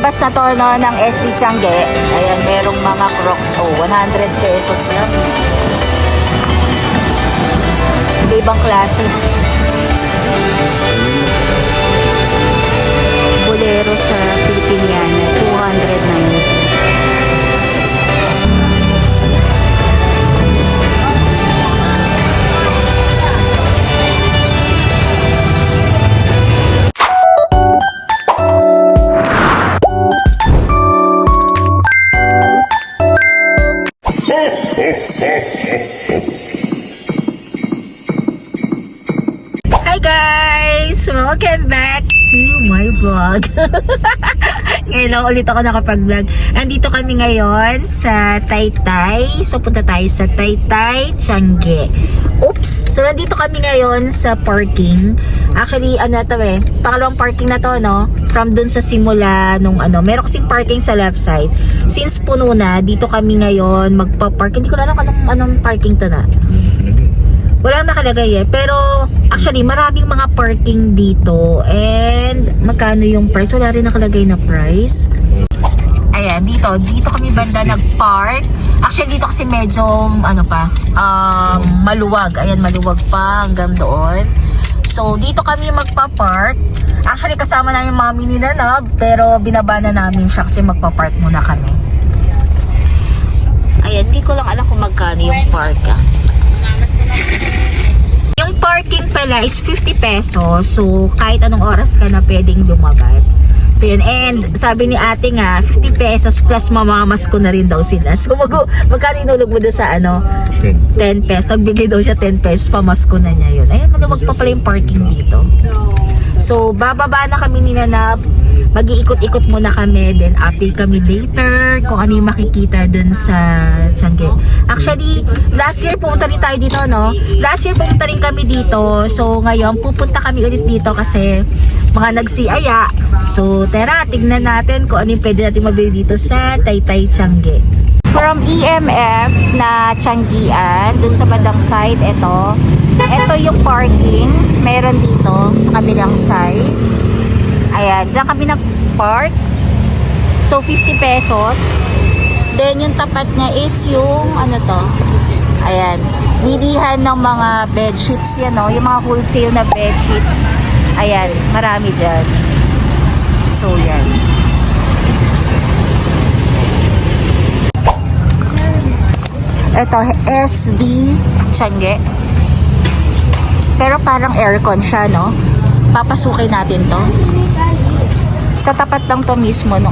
labas na to no, ng SD Tiangge. Ayan, merong mga Crocs. Oh, 100 pesos lang. Ibang klase. Bolero sa Pilipinyana, 200 na yun. Hi guys! Welcome back to my vlog. Ngayon lang ulit ako nakapag-vlog. Andito kami ngayon sa Taytay. So punta tayo sa Taytay, Tiangge. Oops! So nandito kami ngayon sa parking. Actually, ano to pangalawang parking na to, no? From dun sa simula nung meron kasing parking sa left side. Since puno na, dito kami ngayon magpa-park. Hindi ko na alam anong parking to na. Walang nakalagay pero actually maraming mga parking dito. And magkano yung price? Wala rin nakalagay na price. Ayan, dito kami banda nag-park. Actually dito kasi medyo maluwag. Ayan, maluwag pa hanggang doon. So dito kami magpa-park. Actually kasama na yung mami ni Nanab, pero binaba na namin siya kasi magpa-park muna kami. Ayan, hindi ko lang alam kung magkano yung park. Yung parking pala is 50 pesos. So, kahit anong oras ka na pwedeng lumabas. So, yun. And, sabi ni ate nga, 50 pesos plus mamamas ko na rin daw sila. So, magkano inulog mo doon sa 10 pesos. Nagbigay daw siya 10 pesos, pamasko na niya yun. Ayan, maluwag pa pala yung parking dito. So, bababa na kami ni Nanab. Mag-iikot-ikot muna kami, then update kami later kung ano yung makikita dun sa Tiangge. Actually, last year pumunta rin tayo dito, no? Last year pumunta rin kami dito. So, ngayon, pupunta kami ulit dito kasi mga nagsiaya. So, tara, tignan natin kung ano yung pwede natin mabili dito sa Taytay, Tiangge. From EMF na Tianggian, dun sa bandang side, ito yung parking. Meron dito sa kabilang side. Ayan, dyan kami na-park. So, 50 pesos. Then, yung tapat niya is yung, ayan, bilihan ng mga bedsheets yan, no? Yung mga wholesale na bedsheets. Ayan, marami dyan. So, yan. Ito, SD Tiangge. Pero parang aircon siya, no? Papasukin natin to. Sa tapat lang to mismo nung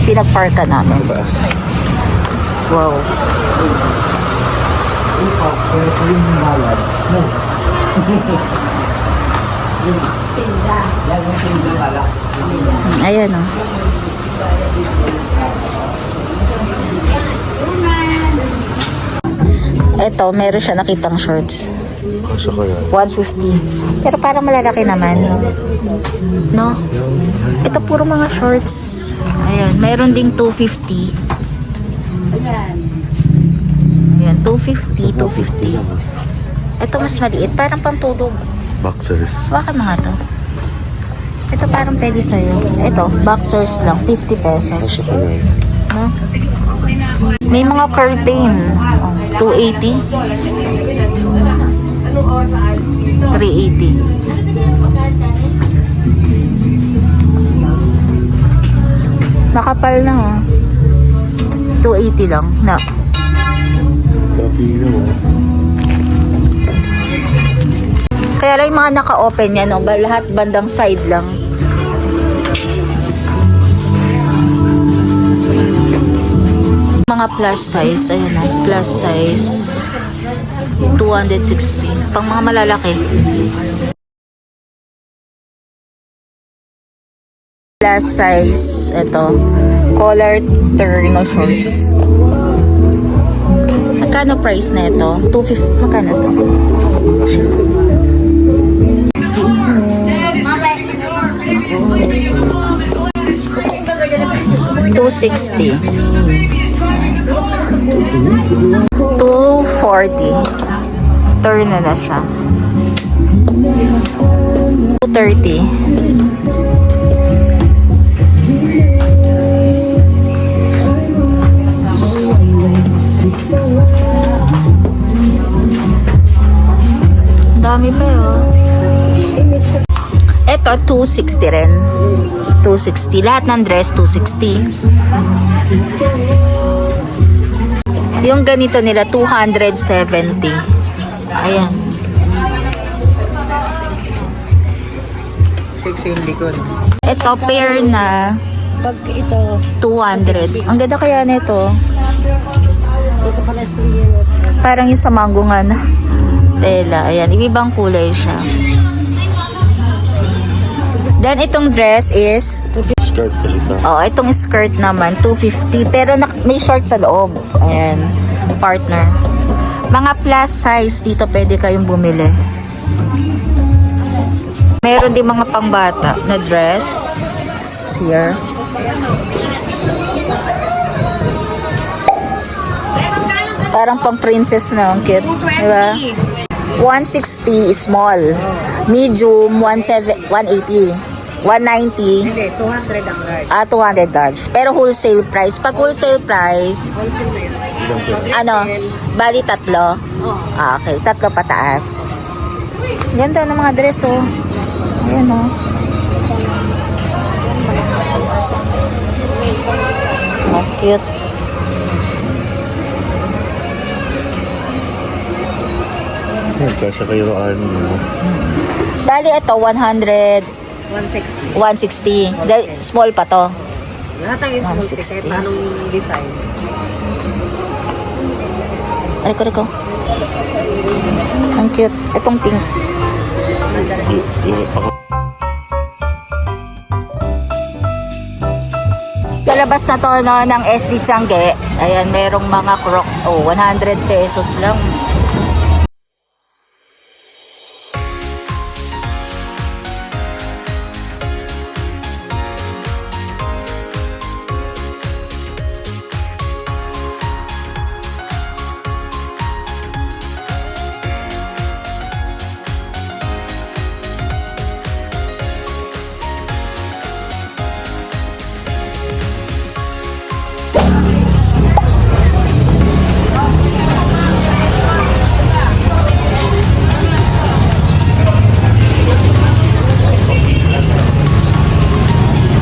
pinagparka namin. Wow. Ayan o. Ito, meron siya nakitang shorts. 150. Pero parang malalaki naman. No? Ito puro mga shorts. Ayan, mayroon ding 250. Ayan, 250, 250. Ito mas maliit, parang pantulog. Boxers. Baka mga to. Ito parang pwede sa'yo. Ito, boxers lang, 50 pesos. No? May mga curtain. 280. 380. Nakapal na 280 lang na. Kaya lang yung mga naka-open yan, no? Lahat bandang side lang. Mga plus size, ayan o, plus size 260, pang mga malalaki. Plus size, ito collar turno shorts. Magkano price na ito? 250, magkano to? 260. 240. Turn na siya. 230. Ito, 260 rin. 260. Lahat ng dress, 260. Yung ganito nila, 270. Ayan. 6 yung likod. Ito, pair na Pag ito, 200. Ang ganda kaya nito. dito pala yung Parang yung sa mango nga na tela. Ayan, ibibang kulay siya. Then, itong dress is Skirt kasi ito. itong skirt naman, 250. Pero may short sa loob. Ayan, partner. Mga plus size, dito pwede kayong bumili. Meron din mga pangbata na dress. Here. Parang pang princess na. Ang cute. Diba? 160 small. Medium, 180. 190. Hindi, 200 ang large. 200 large. Pero wholesale price. Pag wholesale price, Wholesale na yun. ano, bali 3. Okay, 3 pataas. Ganda ng mga dress, oh. Ayan, oh. Oh, cute. Kasi kayo army mo. Bali, ito, 100, 160. 160. Dahil small pa to. Lahat ang small 160. kahit na anong design. Aliko. Ang cute. Itong pink. Lalabas na to no, ng SD Sangge. Ayan, merong mga Crocs. 100 pesos lang.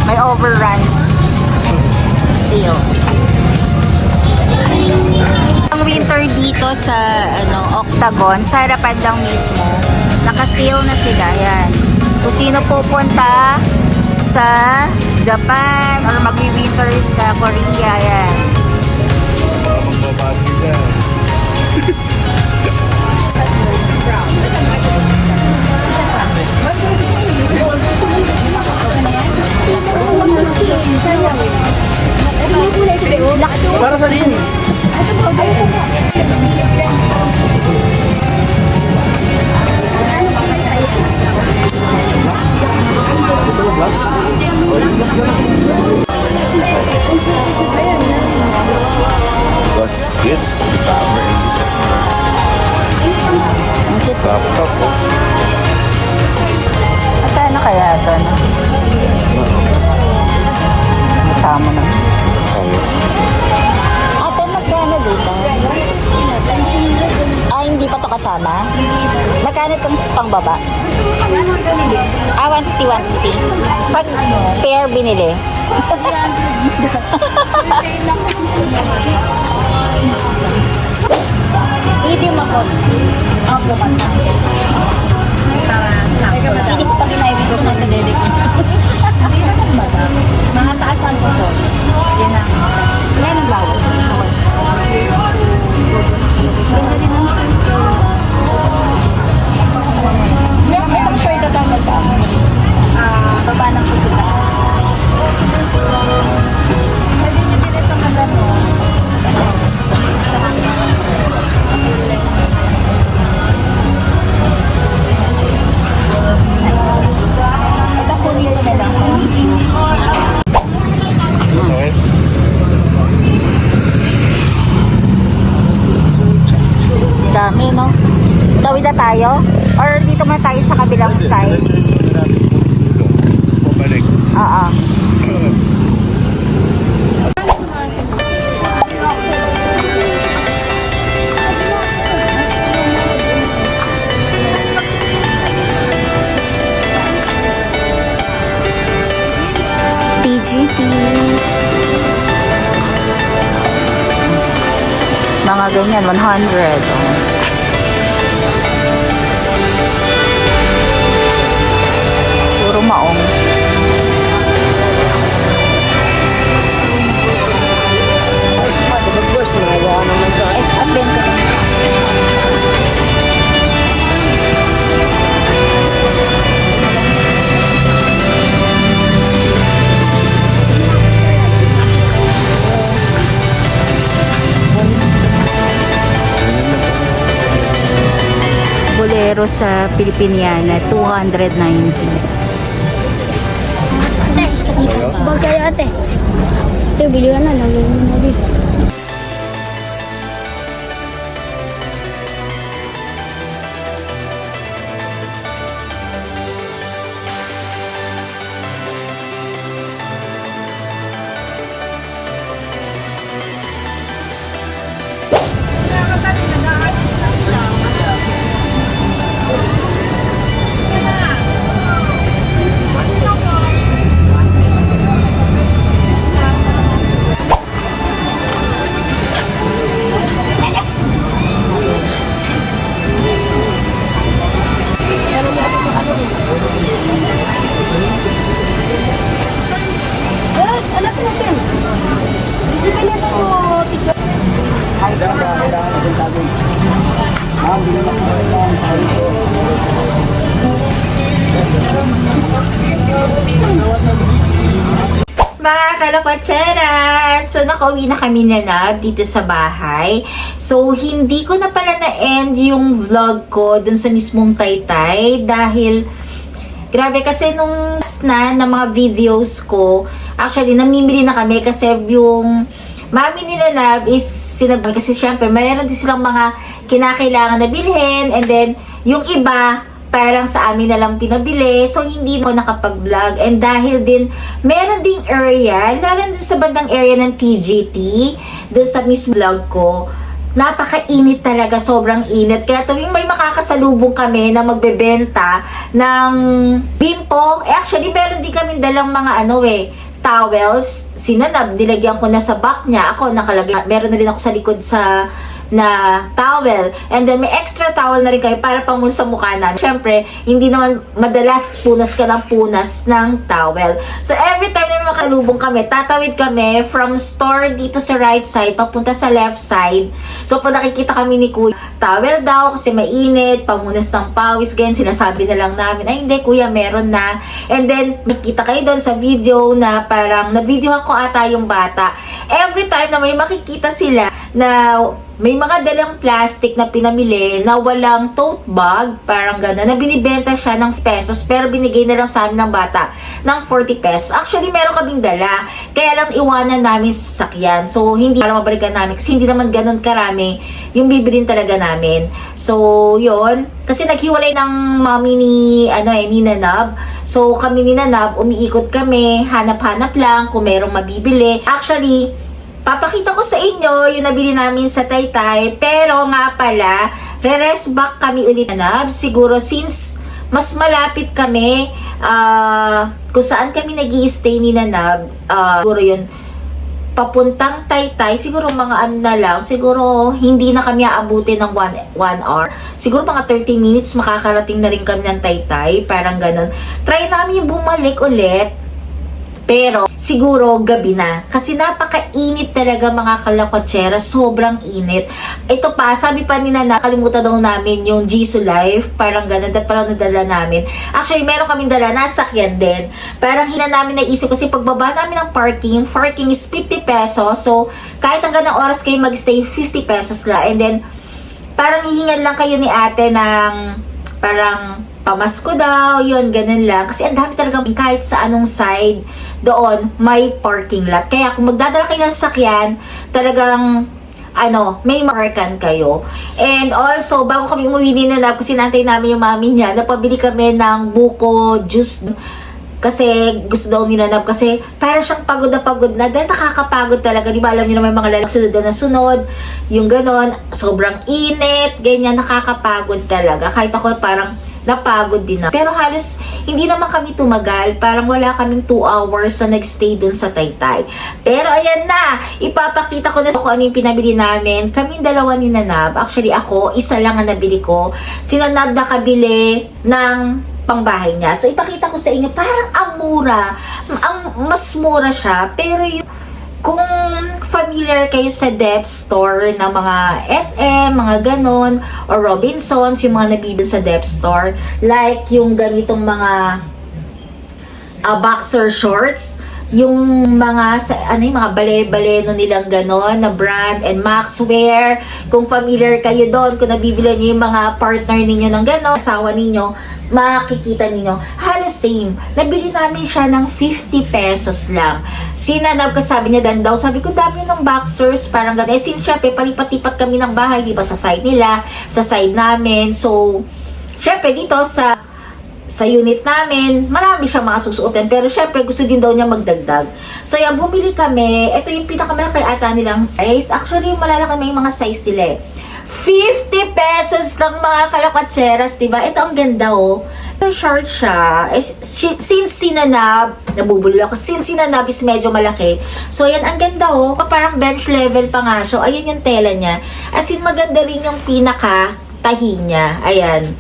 May overruns sale. Ang winter dito sa Octagon, sa harapan lang mismo. Naka-sale na sila. Yan. Kung sino pupunta sa Japan or mag-winter sa Korea, yan. Magbabati ka. Para sa din. Plus kids, summer and December. Ang cute. Top po. Magkano kaya ito? Tama na. Ate, magkano dito? Hindi pa to kasama? Magkano itong pangbaba? 150, 150. Pag pair binili. Medium ako. Ako pa na. Hindi ko pag inaibig ko na sa dede ko. Mga taasan ko to. Yan ang. Yan ang bawas. Ganda din ang. Itong shirt na tama sa baba ng susuka. Pwede nyo din itong magano. Ito kunin ko na lang. Okay. Dami, no? Tawid na tayo? Or dito muna tayo sa kabilang side? Pabalik. Oo. Mga ganyan, 100. Oh. Puro maong. Boss, nagawa naman sa akin. Ang benta lang. Bolero sa Pilipiniana, 290. Bag kayo ate. Ate, bili ka na. Lagay mo na dito. Mga kalapatseras! So, nakauwi na kami na dito sa bahay. So, hindi ko na pala na-end yung vlog ko dun sa mismong Taytay dahil grabe kasi nung ng mga videos ko, actually, namimili na kami kasi yung mami nila Nab is sinabi kasi syempre, mayroon din silang mga kinakailangan na bilhin and then yung iba, parang sa amin na lang pinabili. So, hindi ko nakapag-vlog. And dahil din, meron ding area, lalo din sa bandang area ng TGT, doon sa mismo vlog ko, napakainit talaga, sobrang init. Kaya tuwing may makakasalubong kami na magbebenta ng bimpo, actually, meron din kami dalang mga towels. Sinanab, nilagyan ko na sa back niya. Ako, nakalagay. Meron na rin ako sa likod na towel. And then, may extra towel na rin kayo para pamul sa mukha namin. Siyempre, hindi naman madalas punas ka ng punas ng towel. So, every time na may makalubong kami, tatawid kami from store dito sa right side, papunta sa left side. So, pag nakikita kami ni Kuya, towel daw kasi mainit, pamunas ng pawis, ganyan, sinasabi na lang namin, ay hindi Kuya, meron na. And then, nakita kayo doon sa video na parang na-videohan ko ata yung bata. Every time na may makikita sila na may mga dalang plastic na pinamili na walang tote bag, parang gano'n, na binibenta siya ng pesos pero binigay na lang sa amin ng bata ng 40 pesos. Actually, meron kaming dala. Kaya lang iwanan namin sa sasakyan. So, hindi para mabalikan namin kasi hindi naman gano'n karami yung bibilin talaga namin. So, yon kasi naghiwalay ng mami ni Nanab. So, kami ni Nanab, umiikot kami, hanap-hanap lang kung merong mabibili. Actually, papakita ko sa inyo yung nabili namin sa Taytay. Pero nga pala, re-rest back kami ulit Nanab. Siguro since mas malapit kami kung saan kami nag-i-stay ni Nanab, siguro yun, papuntang Taytay, siguro mga na lang, siguro hindi na kami aabutin ng 1 hour. Siguro mga 30 minutes makakarating na rin kami ng Taytay, parang ganun. Try namin bumalik ulit. Pero, siguro, gabi na. Kasi napakainit talaga mga kalakotsera. Sobrang init. Ito pa, sabi pa ni Nana, kalimutan daw namin yung Jisoo Life. Parang ganun. At parang nadala namin. Actually, meron kaming dala. Nasakyan din. Parang hina namin naisip kasi pagbaba namin ng parking is 50 pesos. So, kahit hanggang ng oras kayo mag-stay, 50 pesos lang. And then, parang hihingan lang kayo ni ate ng parang pamasko daw, yun, ganun lang. Kasi ang dami talaga kahit sa anong side doon, may parking lot. Kaya kung magdadala kayo ng sasakyan, talagang may markan kayo. And also, bago kami umuwi ni Nanab, kasi nantay namin yung mami niya, napabili kami ng buko juice. Kasi gusto daw ni Nanab kasi para siyang pagod na dahil nakakapagod talaga, di ba alam niyo na may mga lalaki sunod na sunod, yung ganon, sobrang init, ganyan, nakakapagod talaga. Kahit ako parang napagod din na. Pero halos hindi naman kami tumagal. Parang wala kaming 2 hours na nagstay dun sa Taytay. Pero ayan na, ipapakita ko na kung ano yung pinabili namin. Kaming dalawa ni Nanab. Actually ako, isa lang ang nabili ko. Si Nanab nakabili ng pangbahay niya. So ipakita ko sa inyo, parang ang mura. Mas mura siya. Pero yung kung familiar kayo sa dep store ng mga SM, mga ganon, or Robinsons, yung mga nabibili sa dep store, like yung ganitong mga boxer shorts, yung mga yung mga bale-baleno nilang ganon na brand and Maxwear, kung familiar kayo doon, kung nabibili niyo yung mga partner ninyo ng ganon, asawa ninyo, makikita ninyo, halos same. Nabili namin siya ng 50 pesos lang. Sinanab ko, sabi niya dan daw, sabi ko dami ng boxers, parang gano'n. Since syempre, palipat-lipat kami ng bahay, di ba, sa side nila, sa side namin. So, syempre dito sa unit namin, marami siyang mga susuotin. Pero syempre, gusto din daw niya magdagdag. So, yan, bumili kami. Ito yung pinakamalaki ata nilang size. Actually, malalaki na yung mga size nila eh. 50 pesos lang mga kalakatseras, diba? Ito ang ganda, oh. Short siya. Since sinanab, nabubulol ako. Since sinanab is medyo malaki. So, yan, ang ganda, oh. Parang bench level pa nga siya. Ayan yung tela niya. As in, maganda rin yung pinaka-tahi niya. Ayan.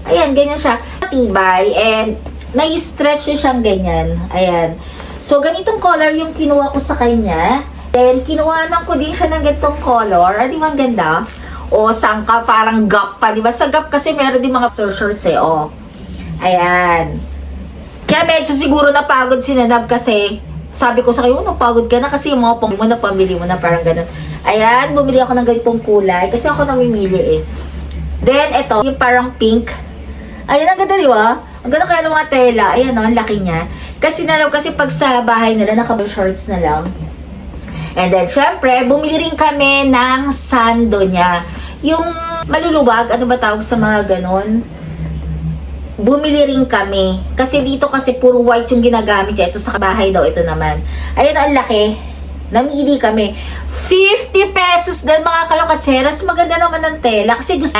Ayan, ganyan siya. Matibay. And, nai-stretch siyang ganyan. Ayan. So, ganitong color yung kinuha ko sa kanya. Then, kinuhanan ko din siya ng ganitong color. Di ba ang ganda? O, sangka, parang gap pa. Diba? Sa gap kasi meron din mga shorts eh. O. Ayan. Kaya medyo siguro napagod si Nanab kasi sabi ko sa kayo, napagod ka na kasi yung mga pamili mo na, pamili mo na, parang ganun. Ayan, bumili ako ng ganitong kulay kasi ako namimili eh. Then, ito, yung parang pink. Ayan, ang ganda, diba? Ang ganda kaya ng mga tela. Ayan, no, ang laki niya. Kasi Nanab, kasi pag sa bahay nila, naka-shorts na lang. And then, syempre, bumili rin kami ng sando niya. Yung maluluwag, ano ba tawag sa mga ganon? Bumili rin kami. Kasi dito kasi puro white yung ginagamit niya. Ito sa bahay daw, ito naman. Ayun, ang laki. Namili kami. 50 pesos din mga kalakatseras. Maganda naman ang tela. Kasi gusto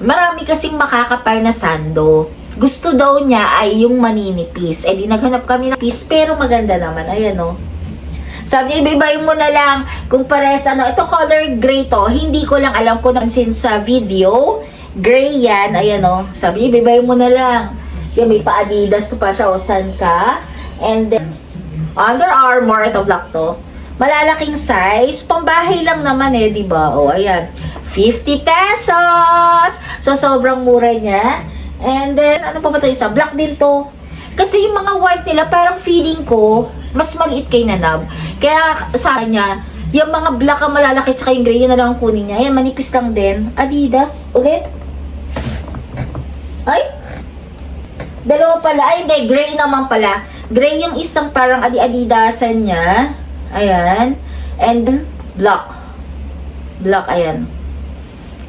marami kasing makakapal na sando. Gusto daw niya ay yung maninipis. Eh di naghanap kami ng piece, pero maganda naman. Ayan o. Sabi niya, ibibay mo na lang kung pares ano. Ito color gray to. Hindi ko lang alam kung napansin sa video. Gray yan. Ayan o. Sabi niya, ibibay mo na lang. Yan, may pa-Adidas pa siya. O, san ka? And then, Under Armour. Ito, black to. Malalaking size. Pambahay lang naman eh, diba? O, ayan. 50 pesos! So, sobrang mura niya. And then, ano pa ba ito isa? Black din to. Kasi yung mga white nila, parang feeling ko, mas maliit kay Nanab. Kaya sa kanya, yung mga black ang malalaki tsaka yung gray, yun na lang ang kunin niya. Ayan, manipis lang din. Adidas, ulit. Ay! Dalawa pala. Ay, hindi. Gray naman pala. Gray yung isang parang Adidasan niya. Ayan. And then, black. Black, ayan.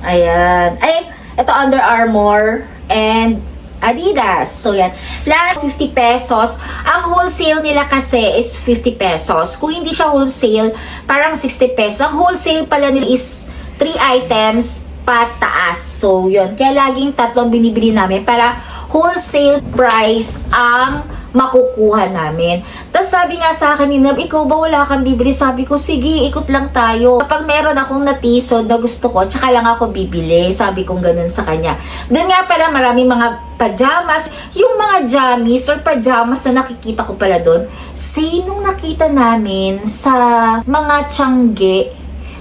Ayan. Ay, ito Under Armour. And Adidas. So, yan. Lahat 50 pesos. Ang wholesale nila kasi is 50 pesos. Kung hindi siya wholesale, parang 60 pesos. Ang wholesale pala nila is 3 items pataas. So, yun. Kaya laging tatlong binibili namin para wholesale price ang makukuha namin. Tapos sabi nga sa akin ni Nab, ikaw ba wala kang bibili? Sabi ko, sige, ikot lang tayo. Kapag meron akong natisod na gusto ko, tsaka lang ako bibili. Sabi kong ganun sa kanya. Doon nga pala, maraming mga pajamas. Yung mga jammies or pajamas na nakikita ko pala doon, same nung nakita namin sa mga Tiangge.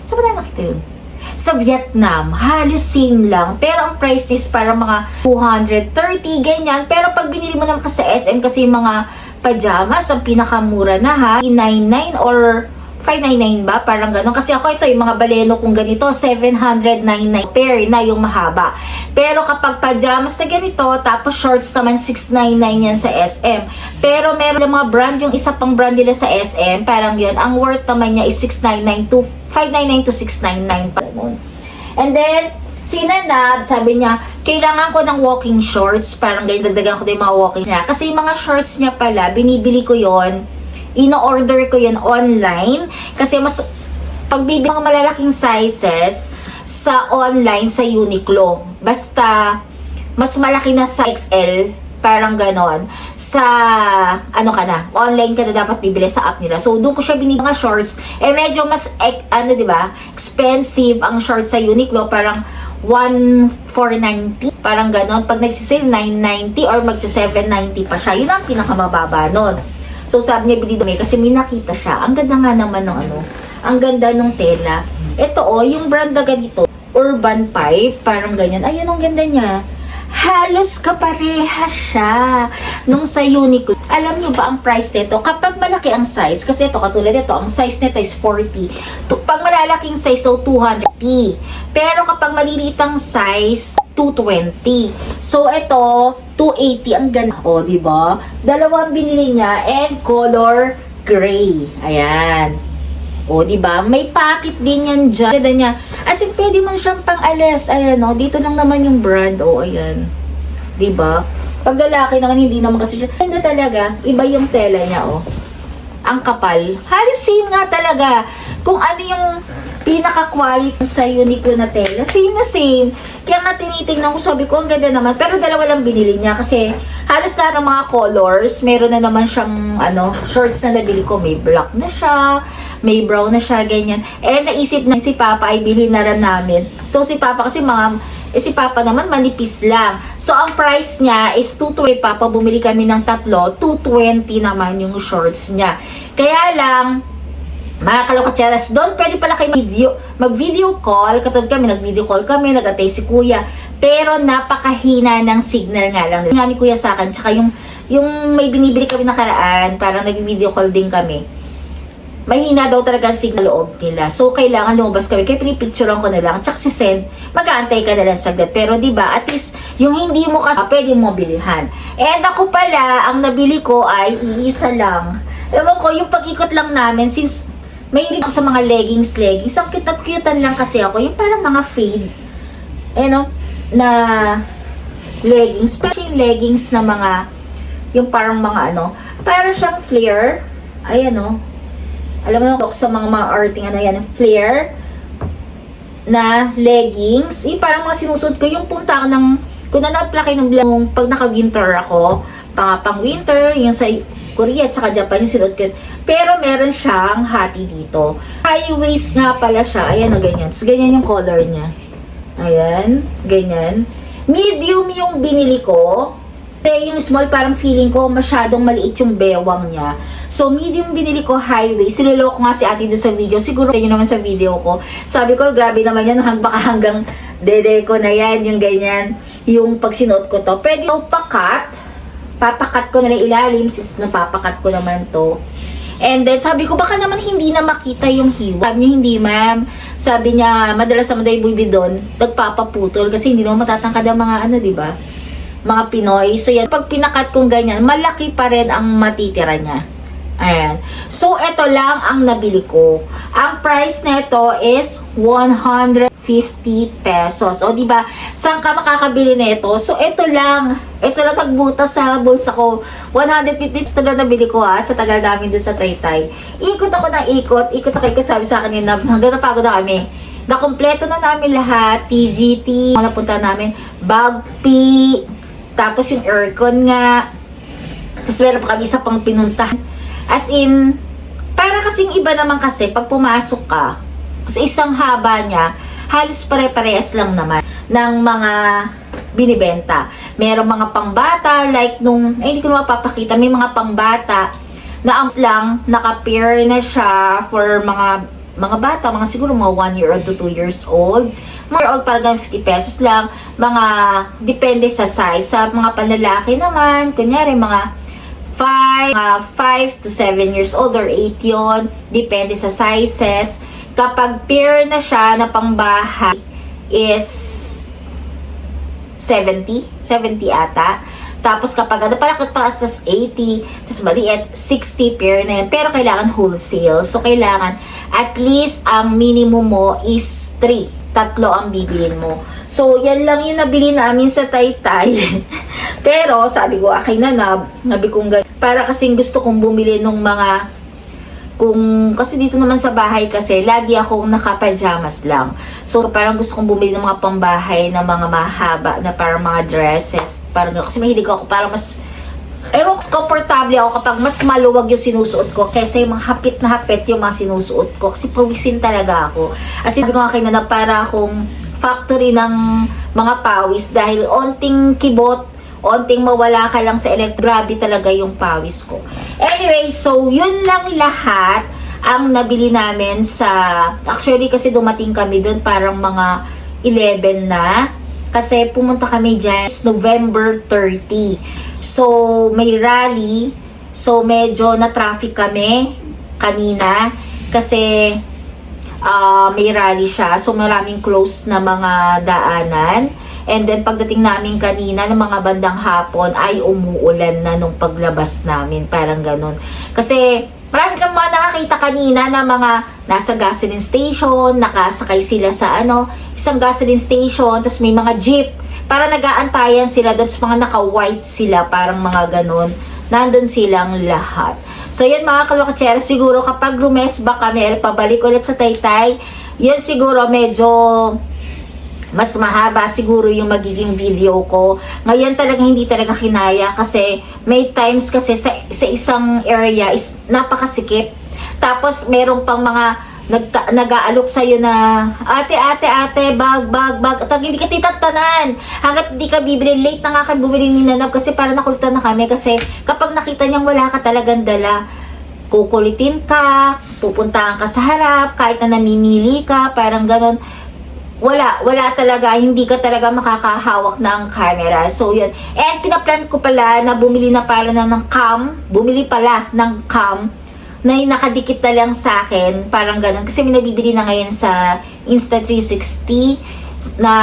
Saan ba na nakita yun? Sa Vietnam, halos same lang. Pero ang price is parang mga 230, ganyan. Pero pag binili mo naman kasi sa SM, kasi yung mga pajamas, ang pinakamura na ha, 999 or 599 ba? Parang gano'n. Kasi ako ito, yung mga baleno kung ganito, 799 pair na yung mahaba. Pero kapag pajamas na ganito, tapos shorts naman 699 yan sa SM. Pero meron yung mga brand, yung isa pang brand nila sa SM, parang yun, ang worth naman niya is 699 to 599 to 699 pa nun. And then, si Nanab, sabi niya, kailangan ko ng walking shorts. Parang ganyan, dagdagan ko din yung mga walking niya. Kasi yung mga shorts niya pala, binibili ko yon, ino-order ko yun online. Kasi mas, pagbibili mga malalaking sizes sa online, sa Uniqlo. Basta, mas malaki na sa XL, parang ganon, sa, ano ka na, online ka na dapat bibili sa app nila. So, doon ko siya binili mga shorts. Medyo mas, diba, expensive ang shorts sa Uniqlo, parang 1,490, parang ganon. Pag nagsisale, 990 or magsa-790 pa siya. Yun ang pinakamababa nun. So, sabi niya, bili dumi kasi may nakita siya. Ang ganda nga naman ng ang ganda ng tela. Ito, yung brand na ganito, Urban Pipe, parang ganyan. Ayun, ang ganda niya. Halos kapareha siya nung sa Uniqlo. Alam niyo ba ang price nito? Kapag malaki ang size, kasi ito katulad nito, ang size nito is 40. Pag malalaking size, so 200. Pero kapag maliliit ang size, 220. So ito, 280 ang ganda. O, di ba? Dalawang binili niya and color gray. Ayan. O, di ba? May pocket din yan dyan. Ganda niya. As in, pwede man siyang pang-alis. Ayan, o. Dito lang naman yung brand. O, ayan. Di ba? Pag lalaki naman, hindi naman kasi siya. Ganda talaga. Iba yung tela niya, o. Ang kapal. Halos same nga talaga. Kung ano yung pinaka-quality sa Uniqlo na tela. Same na same. Kaya nga tinitingnan ko, sabi ko, ang ganda naman. Pero dalawa lang binili niya kasi halos lahat ng mga colors, meron na naman siyang shorts na nabili ko. May black na siya, may brown na siya, ganyan. Naisip na si Papa ay bilhin na rin namin. So si Papa kasi si Papa naman manipis lang. So ang price niya is 220. Papa, bumili kami ng tatlo, 220 naman yung shorts niya. Kaya lang, mga kalokatseras, doon pwede pala kayo mag-video call. Katulad kami, nag-video call kami, nag-atay si Kuya. Pero napakahina ng signal nga lang. Nga ni Kuya sa akin, tsaka yung may binibili kami nakaraan, parang nag-video call din kami. Mahina daw talaga ang signal loob nila. So, kailangan lumabas kami. Kaya pinipicturean ko na lang. Tsaka si Sen, mag-aantay ka na lang saglit. Pero diba, at least, yung hindi mo kasi, pwede mo bilihan. And ako pala, ang nabili ko ay iisa lang. Ewan ko, yung pag-ikot lang namin, since mahilig ako sa mga leggings. Ang cute-cutean lang kasi ako. Yung parang mga fade. Na leggings. Pero yung leggings na mga, yung parang mga para siyang flare. Ayan alam mo yung sa mga arting flare na leggings. Yung parang mga sinusot ko. Yung punta ko kung nanood pala kayo ng vlog, pag naka-winter ako, pang-winter, yung sa Korea at saka Japan yung sinuot ko. Pero meron siyang hati dito. High waist nga pala siya. Ayan ganyan. So, ganyan yung color niya. Ayan. Ganyan. Medium yung binili ko. Kasi yung small parang feeling ko masyadong maliit yung bewang niya. So, medium binili ko, high waist. Sinuloko nga si ate doon sa video. Siguro yun naman sa video ko. Sabi ko, grabe naman yan. Baka hanggang dede ko na yan. Yung ganyan. Yung pag sinuot ko to. Pwede ko papakat ko na lang ilalim since napapakat ko naman to. And then, sabi ko, baka naman hindi na makita yung hiwa. Sabi niya, hindi ma'am. Sabi niya, madalas naman daw yung bubi doon, nagpapaputol kasi hindi naman matatangkad ang mga diba? Mga Pinoy. So, yan, pag pinakat kong ganyan, malaki pa rin ang matitira niya. Ayan. So, ito lang ang nabili ko. Ang price nito is 150 pesos. O, diba? Saan ka makakabili nito? So, ito lang. Ito lang nagbutas sa bulsa ko. 150 pesos lang nabili ko sa tagal namin doon sa Taytay. Ikot ako ng ikot. Sabi sa akin yun na hanggang napagod na kami. Nakompleto na namin lahat. TGT. Napunta namin. Bagpi. Tapos yung aircon nga. Tapos meron pa kami isa pang pinuntahan. As in, para kasing iba naman kasi pag pumasok ka sa isang haba niya, halos pare-parehas lang naman ng mga binibenta. Merong mga pangbata, like hindi ko na mapapakita, may mga pangbata na lang, naka-pair na siya for mga bata, mga siguro mga 1 year old to 2 years old. More old parang 50 pesos lang. Depende sa size. Sa mga panlalaki naman, kunyari mga 5 to 7 years old or 8 yon. Depende sa sizes. Kapag pair na siya na pangbahay is 70 ata. Tapos kapag parang kataas tas 80, tas maliit, 60 pair na yan. Pero kailangan wholesale. So, kailangan at least ang minimum mo is 3. 3 ang bibilin mo. So, yan lang yung nabili namin sa Taytay. Pero, sabi ko, akin na nabi kong ganyan. Para kasing gusto kong bumili nung mga kasi dito naman sa bahay kasi, lagi akong nakapajamas lang. So, parang gusto kong bumili ng mga pambahay na mga mahaba, na parang mga dresses. Parang, kasi mahilig ako, parang mas, ewan ko, komportable ako kapag mas maluwag yung sinusuot ko kaysa yung mga hapit na hapit yung mga sinusuot ko. Kasi pawisin talaga ako. As in, sabi ko nga kayo na para akong factory ng mga pawis dahil onting kibot, onting mawala ka lang sa grabe talaga yung pawis ko. Anyway, so yun lang lahat ang nabili namin actually kasi dumating kami doon parang mga 11 na. Kasi pumunta kami dyan November 30. So, may rally. So, medyo na-traffic kami kanina. Kasi may rally siya. So, maraming close na mga daanan. And then, pagdating namin kanina ng mga bandang hapon, ay umuulan na nung paglabas namin. Parang ganun. Kasi, marami kang mga nakakita kanina na mga nasa gasoline station, nakasakay sila sa isang gasoline station, tapos may mga jeep. Para nag-aantayan sila, doon mga naka-white sila, parang mga ganun. Nandun silang lahat. So, yan mga kalwakatsera, siguro kapag rumesba kami, pabalik ulit sa Taytay, yan siguro medyo mas mahaba siguro yung magiging video ko. Ngayon talaga hindi talaga kinaya kasi may times kasi sa isang area is napakasikip. Tapos merong pang mga nag-aalok sa'yo na ate, bag. At hindi ka titatanan. Hanggat hindi ka bibili, late na nga kayo bumili ni Nanab kasi para nakulitan na kami kasi kapag nakita niyang wala ka talagang dala, kukulitin ka, pupuntahan ka sa harap, kahit na namimili ka, parang ganon. Wala talaga, hindi ka talaga makakahawak ng camera. So, yun. And pinaplan ko pala na bumili pala ng cam na nakadikit na lang sa akin. Parang ganun. Kasi may nabibili na ngayon sa Insta360 na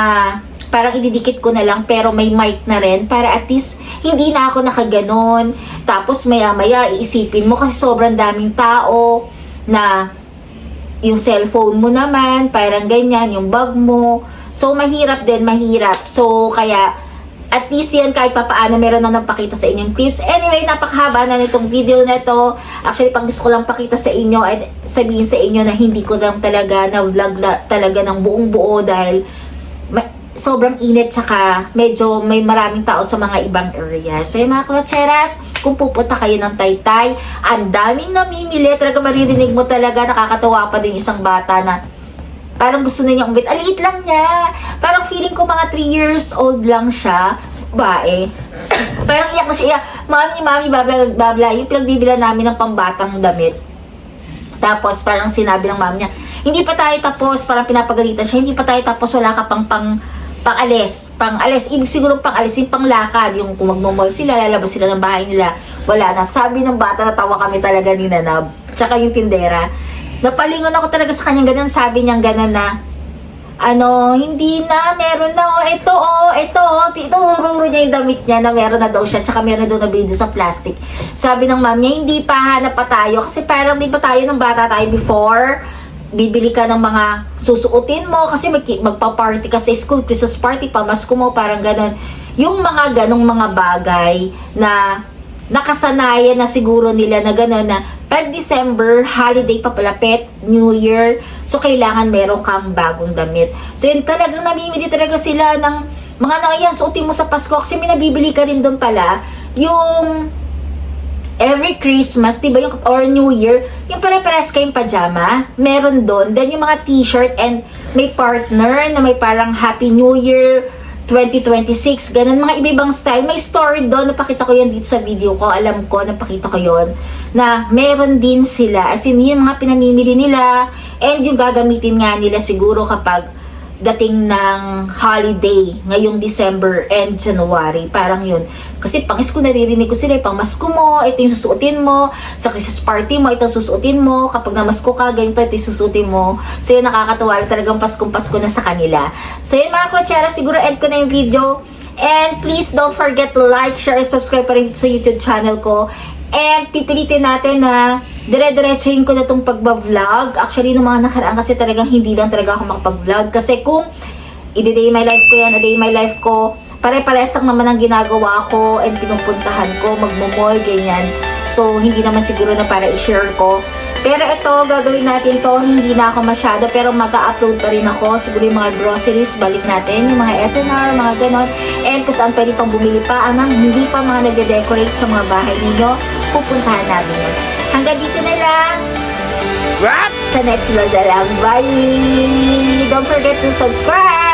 parang ididikit ko na lang pero may mic na rin para at least hindi na ako nakaganon. Tapos maya-maya iisipin mo kasi sobrang daming tao na yung cellphone mo naman, parang ganyan, yung bag mo. So, mahirap. So, kaya, at least yan, kahit papaano, meron nang napakita sa inyong tips. Anyway, napakahaba na nitong video na to. Actually, pang gusto ko lang pakita sa inyo at sabihin sa inyo na hindi ko lang talaga na-vlog talaga ng buong buo dahil sobrang init tsaka medyo may maraming tao sa mga ibang area. So, yung mga kalotseras, kung pupunta kayo ng Taytay, ang daming namimili. Talaga maririnig mo talaga, nakakatawa pa din isang bata na parang gusto na niya umit. Aliit lang niya. Parang feeling ko mga 3 years old lang siya. Bae. Parang iyak na siya. Mami, babla. Yung pinagbibila namin ng pambatang damit. Tapos parang sinabi ng mami niya, hindi pa tayo tapos. Parang pinapagalitan siya. Hindi pa tayo tapos. Wala ka pang-alis. Ibig siguro pang-alis, yung panglakad. Yung kung magmamall sila, lalabas sila ng bahay nila. Wala na. Sabi ng bata, natawa kami talaga ni Nanab. Tsaka yung tindera. Napalingon ako talaga sa kanyang ganun. Sabi niyang ganun na, hindi na, meron na, ito, ururo niya yung damit niya na meron na daw siya. Tsaka meron daw na video sa plastic. Sabi ng mom niya, hindi pa, hanap pa tayo. Kasi parang di pa tayo ng bata tayo before. Bibili ka ng mga susuotin mo kasi magpa-party ka sa school, Christmas party, pamasko mo, parang ganon. Yung mga ganong mga bagay na nakasanayan na siguro nila na gano'n na pag December, holiday pa palapit, New Year, so kailangan meron kang bagong damit. So yun talagang namimili talaga sila ng mga yan, suotin mo sa Pasko kasi may nabibili ka rin doon pala yung every Christmas, diba yung, or New Year, yung pare-pares kayong pajama, meron doon. Then yung mga t-shirt and may partner na may parang Happy New Year 2026, ganun, mga ibang style. May story doon, napakita ko yan dito sa video ko, alam ko, napakita ko yon na meron din sila. As in, yung mga pinamimili nila, and yung gagamitin nga nila siguro kapag dating ng holiday ngayong December and January, parang yun. Kasi pang school naririnig ko sila, pang masko mo, ito yung susuotin mo, sa Christmas party mo, ito susuotin mo, kapag namasko ka, ganito, ito yung susuotin mo. So yun, nakakatuwa, talagang Paskong-Pasko na sa kanila. So yun mga klotsera, siguro end ko na yung video. And please don't forget to like, share, and subscribe pa rin sa YouTube channel ko. And pipilitin natin na dire-diretsuhin ko na itong pagbablog. Actually, nung mga nakaraan kasi talagang hindi lang talaga ako makapag-vlog. Kasi kung i-day my life ko yan, a day my life ko, pare-pares lang naman ang ginagawa ko and pinupuntahan ko, magmamall, ganyan. So, hindi naman siguro na para i-share ko. Pero ito, gagawin natin to, hindi na ako masyado, pero mag-upload pa rin ako. Siguro yung mga groceries, balik natin, yung mga SNR, mga ganon. And kung saan pwede pang bumili pa, anong hindi pa mga nag-decorate sa mga bahay ninyo, pupuntahan natin yun. Hanggang dito na lang. Sa next vlog na lang. Bye! Don't forget to subscribe!